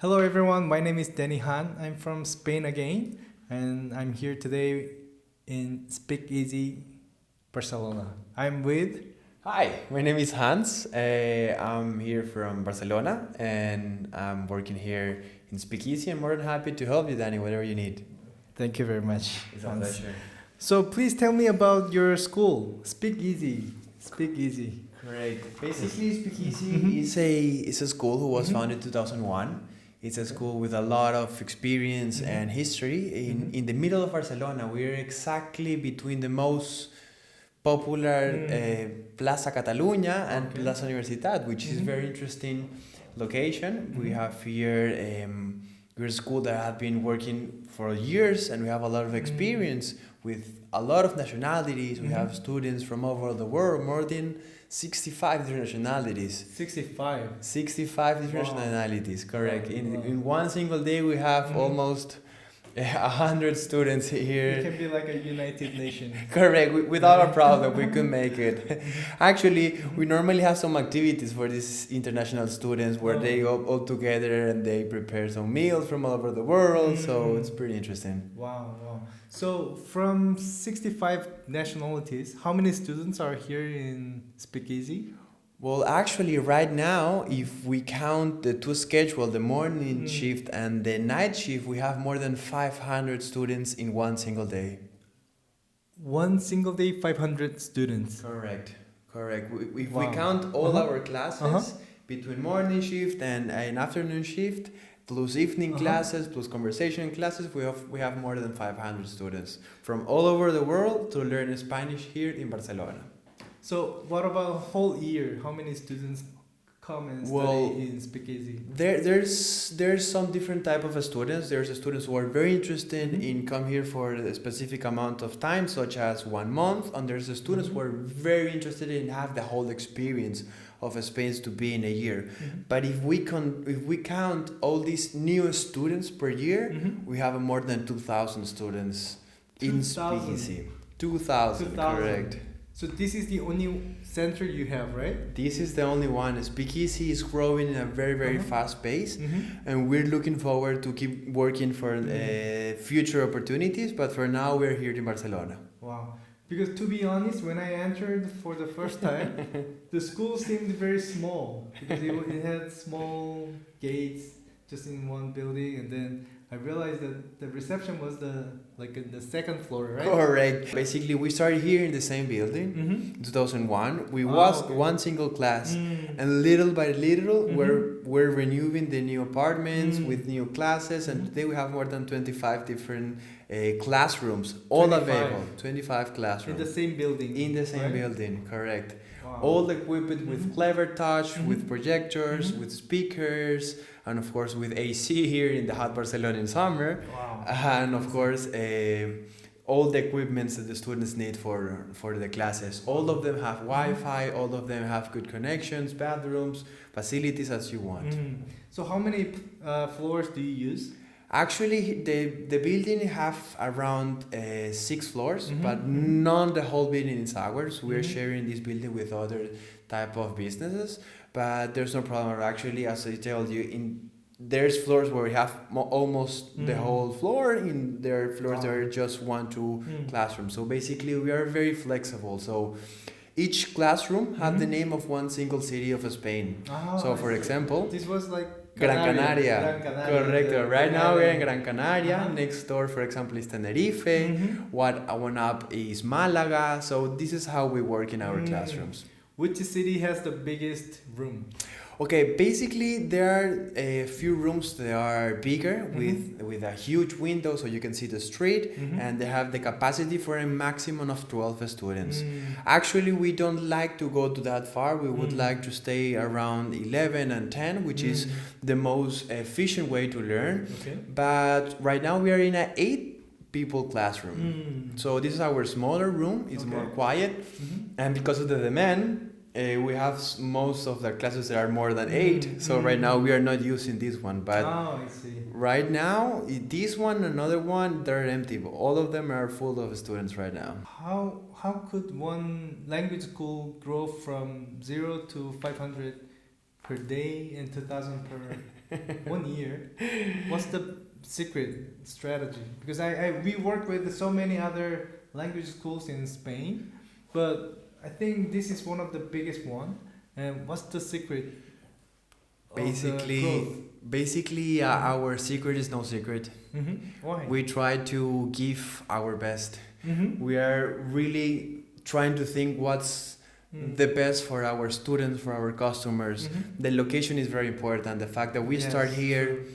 Hello everyone, my name is Danny Han. I'm from Spain and I'm here today in Speakeasy, Barcelona. I'm with Hi, my name is Hans. I'm here from Barcelona and I'm working here in Speakeasy. I'm more than happy to help you, Danny, whatever you need. Thank you very much. It's a Hans. pleasure. So please tell me about your school, Speakeasy. Speakeasy. Great. Basically, Speakeasy Mhm. is a school who was Mhm. founded in 2001. It's a school with a lot of experience Mhm. and history. Mhm. In the middle of Barcelona, we're exactly between the most popular Plaza Catalunya and Okay. Plaza Universitat, which is Mhm. very interesting location. We Mhm. have here we're a school that have been working for years, and we have a lot of experience with a lot of nationalities. We have students from all over the world, more than 65 different nationalities. 65. 65 different Wow. nationalities, correct. Wow. In one single day, we have almost 100 students It here. can be like a united nation. Correct. Without a problem, we could make it. Actually, we normally have some activities for these international students where they all together and they prepare some meals from all over the world. So it's pretty interesting. Wow, wow. So from 65 nationalities, how many students are here in Speakeasy? Well, actually, right now, if we count the two schedules, the morning shift and the night shift, we have more than 500 students in one single day. One single day, 500 students. Correct. Correct. If Wow. we count all our classes Uh-huh. between morning shift and an afternoon shift, plus evening classes, plus conversation classes, we have more than 500 students from all over the world to learn Spanish here in Barcelona. So what about whole year? How many students come and study in Speakeasy? There's some different type of students. There's students who are very interested in come here for a specific amount of time, such as 1 month, and there's students who are very interested in have the whole experience of Spain to be in a year. But if we count all these new students per year, we have more than 2,000 students in 2,000. Speakeasy. 2,000, correct. So this is the only center you have, right? This is the only one. Speakeasy is growing in a very fast pace, and we're looking forward to keep working for future opportunities. But for now, we're here in Barcelona. Wow. Because to be honest, when I entered for the first time, the school seemed very small because it had small gates just in one building, and then I realized that the reception was in the second floor, right? Correct. Basically, we started here in the same building in 2001. We was one single class, and little by little, we're renewing the new apartments with new classes, and today we have more than 25 different classrooms, all 25. available. 25 classrooms. In the same building. In the same right? building, correct. Wow. All equipped with clever touch, with projectors, with speakers, and of course with AC here in the hot Barcelona in summer. Wow. And of course, all the equipments that the students need for the classes. All of them have Wi-Fi, all of them have good connections, bathrooms, facilities as you want. So how many floors do you use? Actually, the building have around 6 floors, but not the whole building is ours. We're sharing this building with other type of businesses, but there's no problem. Actually, as I told you, there's floors where we have almost the whole floor. In their floors, there are just 1-2 classrooms. So basically, we are very flexible. So each classroom have the name of one single city of Spain. So for example, this was like Gran Canaria. Correct. Right now we're in Gran Canaria. Next door, for example, is Tenerife. One up is Malaga. So this is how we work in our classrooms. Which city has the biggest room? Okay, basically there are a few rooms that are bigger with a huge window so you can see the street, and they have the capacity for a maximum of 12 students. Actually, we don't like to go to that far. We would like to stay around 11 and 10, which is the most efficient way to learn. Okay. But right now we are in an 8-people classroom. So this is our smaller room. It's more quiet, and because of the demand, we have most of the classes that are more than 8. So right now we are not using this one, but I see. right now this one, another one, they're empty. But all of them are full of students right now. How could one language school grow from 0 to 500 per day and 2,000 per 1 year. What's the secret strategy? Because we work with so many other language schools in Spain, but I think this is one of the biggest one. And what's the secret? Basically, our secret is no secret. Why? We try to give our best. Mm-hmm. We are really trying to think what's the best for our students, for our customers. The location is very important. The fact that we start here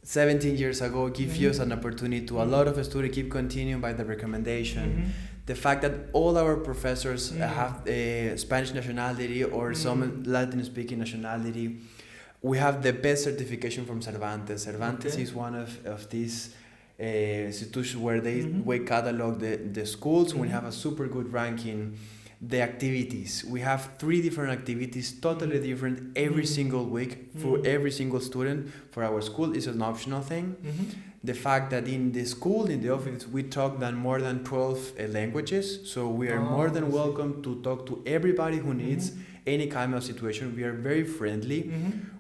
17 years ago gives us an opportunity to a lot of students keep continuing by the recommendation. The fact that all our professors have a Spanish nationality or some Latin speaking nationality. We have the best certification from Cervantes. Cervantes is one of these institutions where we catalog the schools. We have a super good ranking. The activities. We have 3 different activities, totally different every single week for every single student. For our school, it's an optional thing. The fact that in the school, in the office, we talk more than 12 languages. So we are more than welcome to talk to everybody who needs any kind of situation. We are very friendly.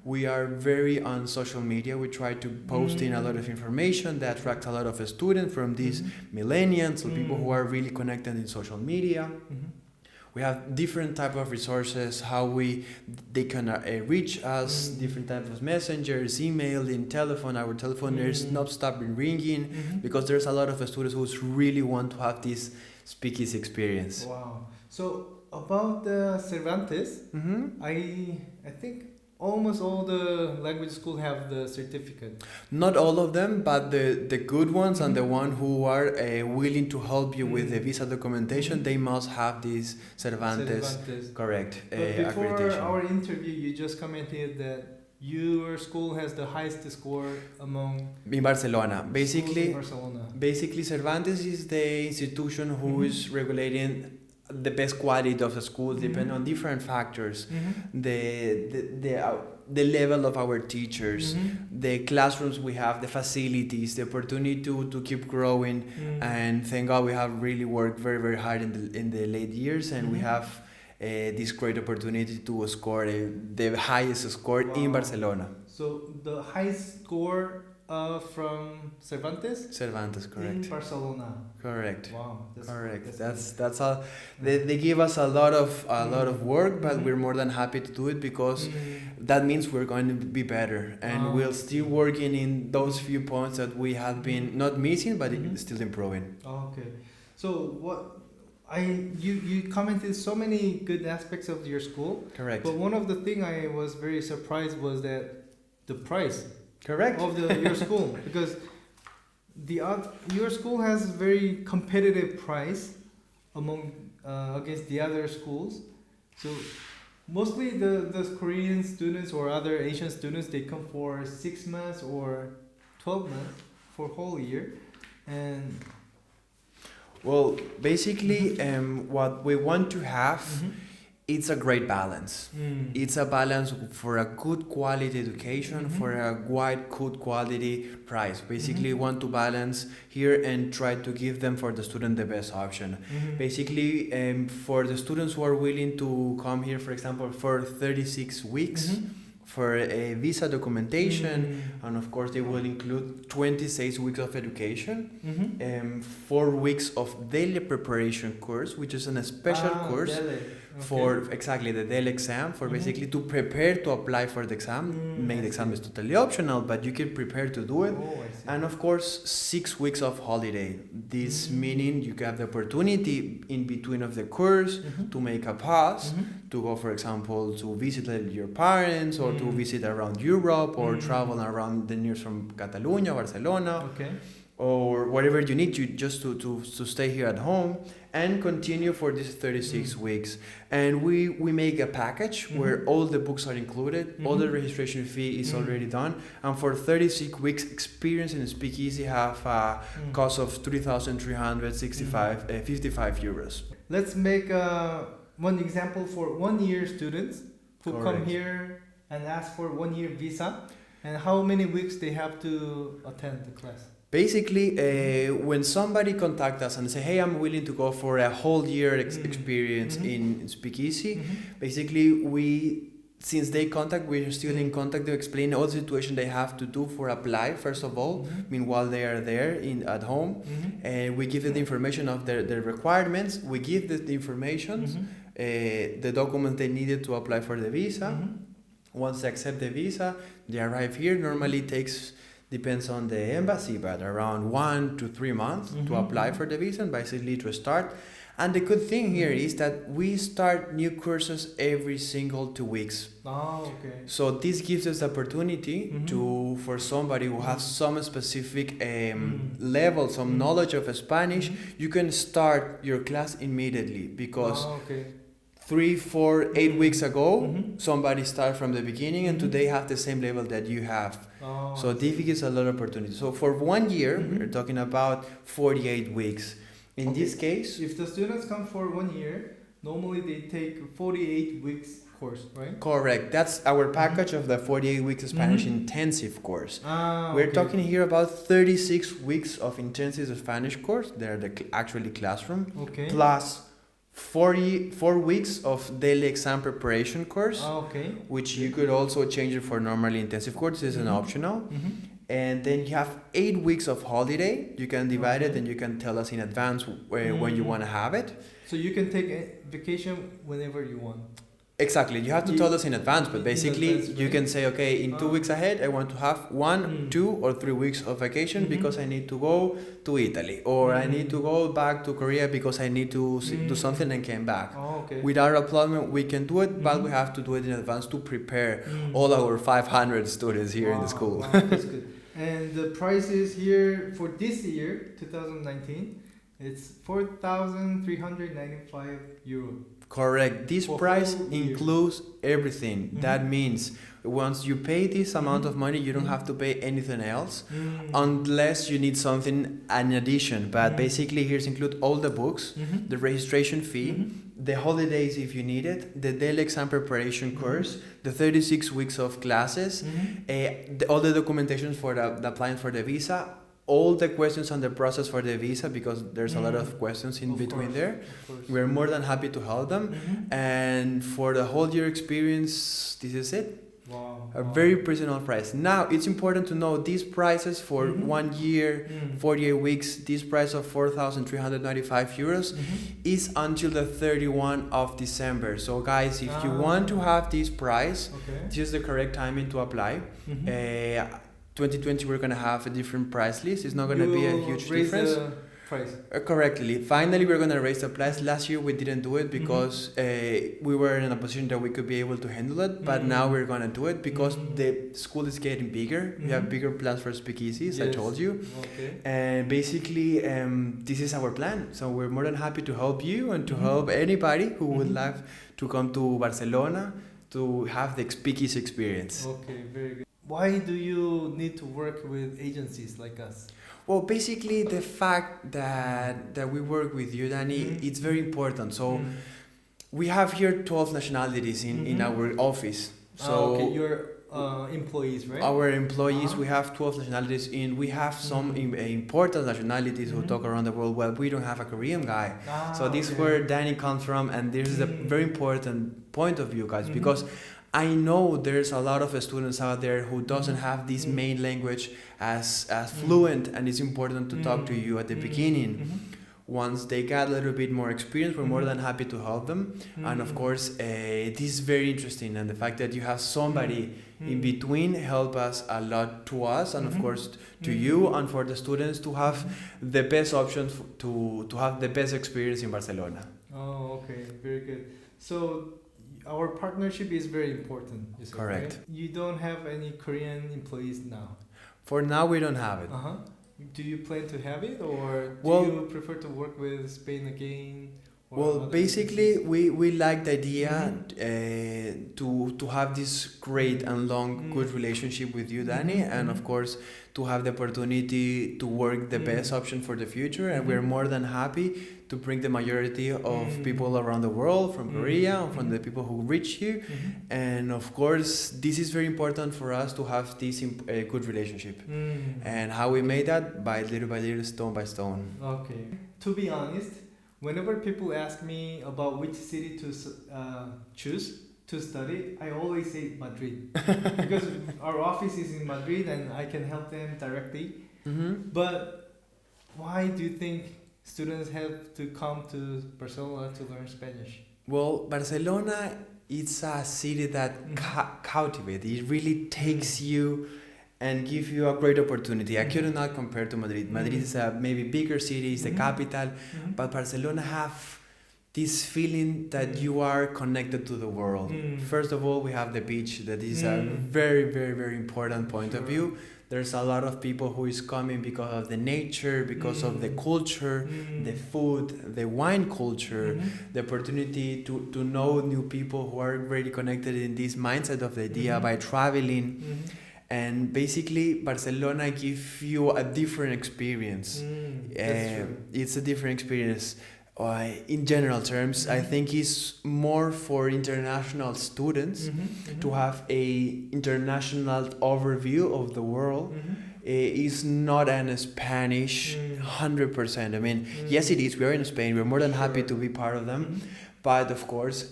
We are very on social media. We try to post in a lot of information that attracts a lot of students from these millennials, so people who are really connected in social media. We have different type of resources, how they can reach us, different types of messengers, email, in telephone. Our telephone is not stopping ringing because there's a lot of students who really want to have this Speakeasy experience. Wow. So about the Cervantes, I think almost all the language schools have the certificate. Not all of them, but the good ones and the one who are willing to help you with the visa documentation, they must have this Cervantes. Correct. But before accreditation. our interview, you just commented that your school has the highest score among in Barcelona. Basically, in Barcelona. Basically, Cervantes is the institution who is regulating the best quality of the school, depending on different factors. The level of our teachers, the classrooms we have, the facilities, the opportunity to keep growing. And thank God we have really worked very, very hard in the late years, and we have this great opportunity to score the highest score in Barcelona. So the highest score from Cervantes? Cervantes, correct. In Barcelona. Correct. Wow. Correct. That's all. They give us a lot of work, but we're more than happy to do it because that means we're going to be better, and we're still working in those few points that we have been not missing, but still improving. Okay. So you commented so many good aspects of your school. Correct. But one of the thing I was very surprised was that the price. Correct. Of your school, because your school has very competitive price among against the other schools. So mostly the Korean students or other Asian students, they come for 6 months or 12 months for whole year. And well, basically what we want to have, it's a great balance. It's a balance for a good quality education, for a good quality price. Basically, we want to balance here and try to give them for the student the best option. Basically, for the students who are willing to come here, for example, for 36 weeks, for a visa documentation, and of course they will include 26 weeks of education, 4 weeks of daily preparation course, which is a special course. Daily. For exactly the DEL exam, for basically to prepare to apply for the exam. The exam is totally optional, but you can prepare to do it. And of course, 6 weeks of holiday. This meaning you have the opportunity in between of the course to make a pause, to go, for example, to visit your parents, or to visit around Europe, or travel around the nears from Catalonia, Barcelona. Or whatever you need to just to stay here at home and continue for these 36 weeks. And we make a package where all the books are included, all the registration fee is already done, and for 36 weeks experience in Speakeasy have a cost of 3,355 euros. Let's make one example for 1 year students who come here and ask for 1 year visa, and how many weeks they have to attend the class. Basically, when somebody contacts us and say, hey, I'm willing to go for a whole year experience in Speakeasy, basically we since they contact, we're still in contact to explain all the situation they have to do for apply, first of all, meanwhile they are there at home. And we give them the information of their requirements. We give them the information, the documents they needed to apply for the visa. Once they accept the visa, they arrive here. Normally it takes, depends on the embassy, but around 1 to 3 months to apply for the visa and basically to start. And the good thing here is that we start new courses every single 2 weeks. Oh, okay. So this gives us the opportunity to, for somebody who has some specific level, some knowledge of Spanish, you can start your class immediately, because 3, 4, 8 weeks ago, somebody started from the beginning and today have the same level that you have. So this gives a lot of opportunity. So for 1 year, we're talking about 48 weeks. In this case, if the students come for 1 year, normally they take 48 weeks course, right? Correct. That's our package of the 48 weeks Spanish intensive course. We're talking here about 36 weeks of intensive Spanish course. They're the actually classroom. Plus 44 weeks of daily exam preparation course, which you could also change it for normally intensive course. This is an optional. And then you have 8 weeks of holiday. You can divide it and you can tell us in advance when you want to have it. So you can take a vacation whenever you want. Exactly. You have to tell us in advance, but basically you can say, okay, in 2 weeks ahead, I want to have 1, 2, or 3 weeks of vacation because I need to go to Italy, or I need to go back to Korea because I need to do something and came back. Without a problem, we can do it, but we have to do it in advance to prepare all our 500 students here in the school. That's good. And the prices here for this year, 2019, it's 4,395 euro. Correct. This price includes everything. That means once you pay this amount of money, you don't have to pay anything else unless you need something in addition. But basically, here's include all the books, the registration fee, the holidays if you need it, the daily exam preparation course, the 36 weeks of classes, all the documentation for the applying for the visa, all the questions on the process for the visa, because there's a lot of questions in between there. We're more than happy to help them. And for the whole year experience, this is it. A very personal price. Now, it's important to know these prices for 1 year, 48 weeks, this price of 4,395 euros is until the 31 of December. So guys, if you want to have this price, this is the correct timing to apply. 2020 we're going to have a different price list. It's not going to be a huge difference. Price. Correctly. Finally, we're going to raise the price. Last year we didn't do it because we were in a position that we could be able to handle it, but now we're going to do it because the school is getting bigger. We have bigger plans for Speakeasy, as I told you. And basically, this is our plan. So we're more than happy to help you and to help anybody who would like to come to Barcelona to have the Speakeasy experience. Okay, very good. Why do you need to work with agencies like us? Well, basically the fact that we work with you, Danny, it's very important. So we have here 12 nationalities in our office. So your employees, right? Our employees, we have 12 nationalities in. We have some important nationalities who talk around the world. Well, we don't have a Korean guy. So this is where Danny comes from, and this is a very important point of view, guys, because I know there's a lot of students out there who doesn't have this main language as fluent, and it's important to talk to you at the beginning. Once they got a little bit more experience, we're more than happy to help them. And of course, this is very interesting, and the fact that you have somebody in between help us a lot to us, and of course to you, and for the students to have the best options to have the best experience in Barcelona. Oh, okay, very good. So our partnership is very important. Correct. Right? You don't have any Korean employees now? For now, we don't have it. Do you plan to have it, or do you prefer to work with Speinọgein? Well, basically, we like the idea to have this great and long, good relationship with you, Danny, and of course, to have the opportunity to work the best option for the future. And we're more than happy to bring the majority of people around the world, from Korea, and from the people who reach you. And of course, this is very important for us to have this good relationship. And how we made that? By little, stone by stone. Okay. To be honest, whenever people ask me about which city to choose to study, I always say Madrid because our office is in Madrid and I can help them directly. Mm-hmm. But why do you think students have to come to Barcelona to learn Spanish? Well, Barcelona, it's a city that cultivates. It really takes you and give you a great opportunity. I could not compare to Madrid. Madrid is a maybe bigger city, it's the capital, but Barcelona have this feeling that you are connected to the world. First of all, we have the beach. That is a very, very, very important point of view. There's a lot of people who is coming because of the nature, because of the culture, the food, the wine culture, the opportunity to know new people who are very connected in this mindset of the idea by traveling. And basically, Barcelona gives you a different experience. That's true. It's a different experience. In general terms, I think it's more for international students to have a international overview of the world. It's not an Spanish 100%. I mean, yes, it is. We are in Spain. We're more than happy to be part of them. But of course,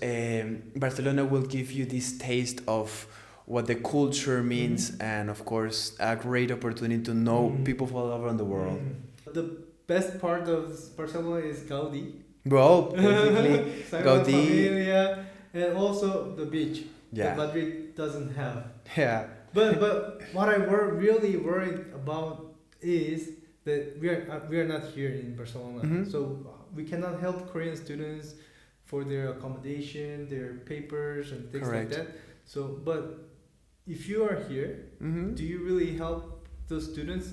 Barcelona will give you this taste of what the culture means, and of course, a great opportunity to know people from all over the world. The best part of Barcelona is Gaudi. Bro, basically, Sagrada Gaudi. Familia, and also the beach that Yeah. Madrid doesn't have. Yeah. But what I really worried about is that we are not here in Barcelona, so we cannot help Korean students for their accommodation, their papers, and things Correct. like that. So, but if you are here, do you really help those students?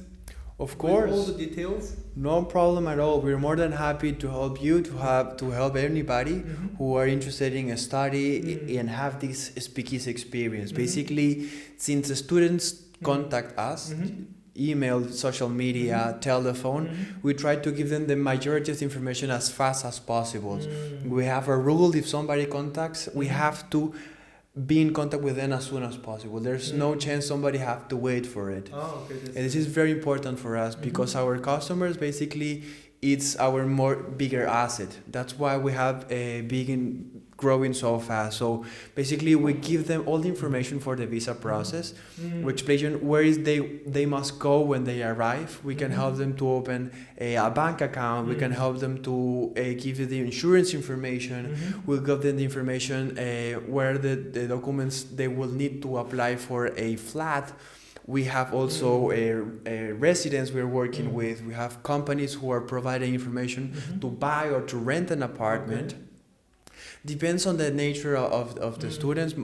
Of With course. all the details? No problem at all. We're more than happy to help you, to help anybody who are interested in a study and have this Speakeasy experience. Basically, since the students contact us, email, social media, telephone, we try to give them the majority of the information as fast as possible. We have a rule: if somebody contacts, we have to be in contact with them as soon as possible. There's no chance somebody have to wait for it. Oh, okay. And this is very important for us because our customers, basically, it's our more bigger asset. That's why we have a big in growing so fast. So basically, we give them all the information for the visa process. We explain where is they must go when they arrive. We can help them to open a bank account. We can help them to give you the insurance information. We'll give them the information where the documents they will need to apply for a flat. We have also a residence we're working with. We have companies who are providing information to buy or to rent an apartment. Okay. Depends on the nature of the students.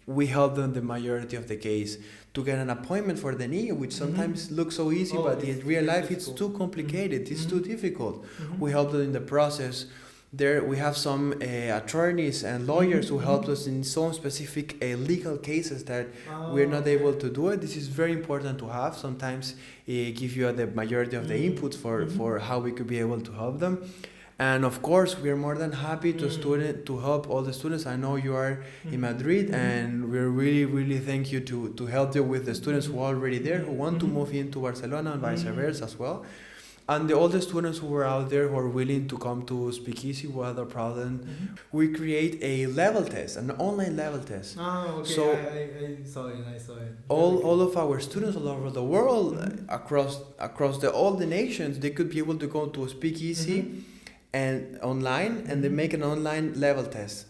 We help them the majority of the case to get an appointment for the NIE, which sometimes looks so easy, but in real life it's too complicated. It's too difficult. We help them in the process. There we have some attorneys and lawyers who help us in some specific legal cases that we're not able to do it. This is very important to have. Sometimes give you the majority of the input for how we could be able to help them. And of course, we are more than happy to help all the students. I know you are in Madrid, and we're really thank you to help you with the students who are already there, who want to move into Barcelona and vice versa as well. And all the students who are out there who are willing to come to Speakeasy without a problem, we create a level test, an online level test. Oh, okay. So I saw it. all of our students all over the world, across all the nations, they could be able to go to Speakeasy and online, and they make an online level test.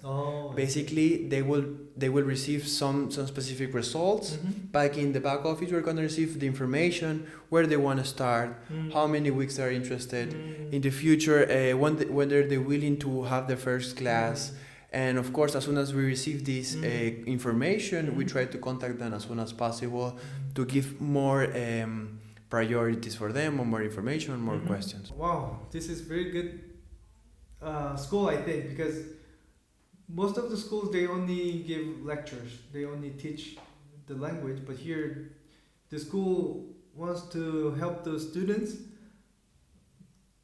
Basically, they will receive some specific results. Back in the back office, we're going to receive the information, where they want to start, how many weeks they're interested, in the future, whether they're willing to have the first class. And of course, as soon as we receive this information, we try to contact them as soon as possible to give more priorities for them, or more information, more questions. Wow, this is very good school, I think, because most of the schools, they only give lectures, they only teach the language, but here the school wants to help the students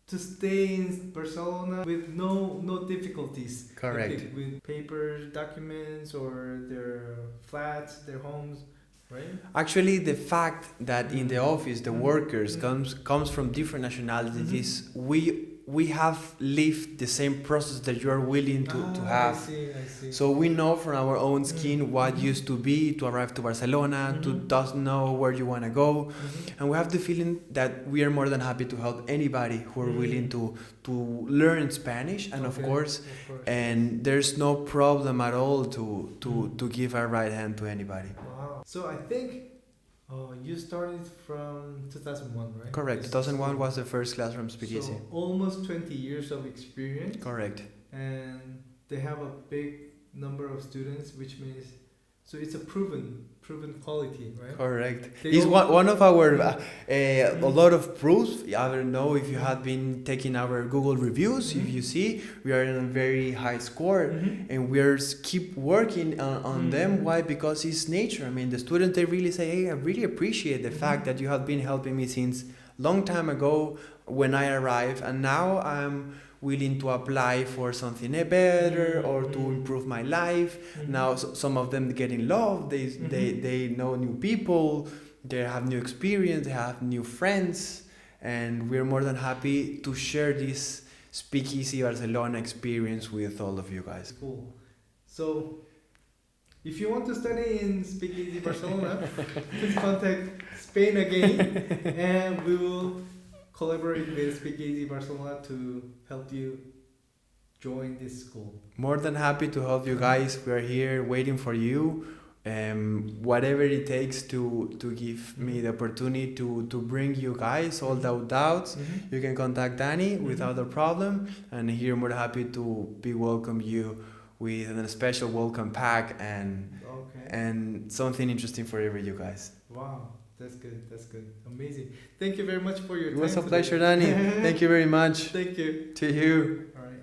to stay in Barcelona with no difficulties. Correct. With papers, documents, or their flats, their homes, right? Actually, the fact that in the office the workers comes from different nationalities, we we have lived the same process that you are willing to have. I see. So we know from our own skin what used to be to arrive to Barcelona, to doesn't know where you want to go. And we have the feeling that we are more than happy to help anybody who are willing to learn Spanish. And of course, and there's no problem at all to give a right hand to anybody. Wow. So I think you started from 2001, right? Correct. 2001 was the first class from Speakeasy. So almost 20 years of experience. Correct. And they have a big number of students, which means so it's a proven quality, right? Correct. It's one of our a lot of proofs. I don't know if you have been taking our Google reviews. If you see, we are in a very high score, and we're keep working on them. Why? Because it's nature. I mean, the students, they really say, "Hey, I really appreciate the fact that you have been helping me since long time ago when I arrived, and now I'm willing to apply for something better or to improve my life." Now some of them get in love, they know new people, they have new experience, they have new friends, and we're more than happy to share this Speakeasy Barcelona experience with all of you guys. Cool. So if you want to study in Speakeasy Barcelona, please contact Spain and we will collaborate with Speakeasy Barcelona to help you join this school. More than happy to help you guys. We are here waiting for you. Whatever it takes to give me the opportunity to bring you guys all the doubts, you can contact Danny without a problem. And here more happy to be welcome you with a special welcome pack and something interesting for you guys. Wow. That's good. Amazing. Thank you very much for your time. It was a pleasure, Danny. Thank you very much. Thank you. To you. All right.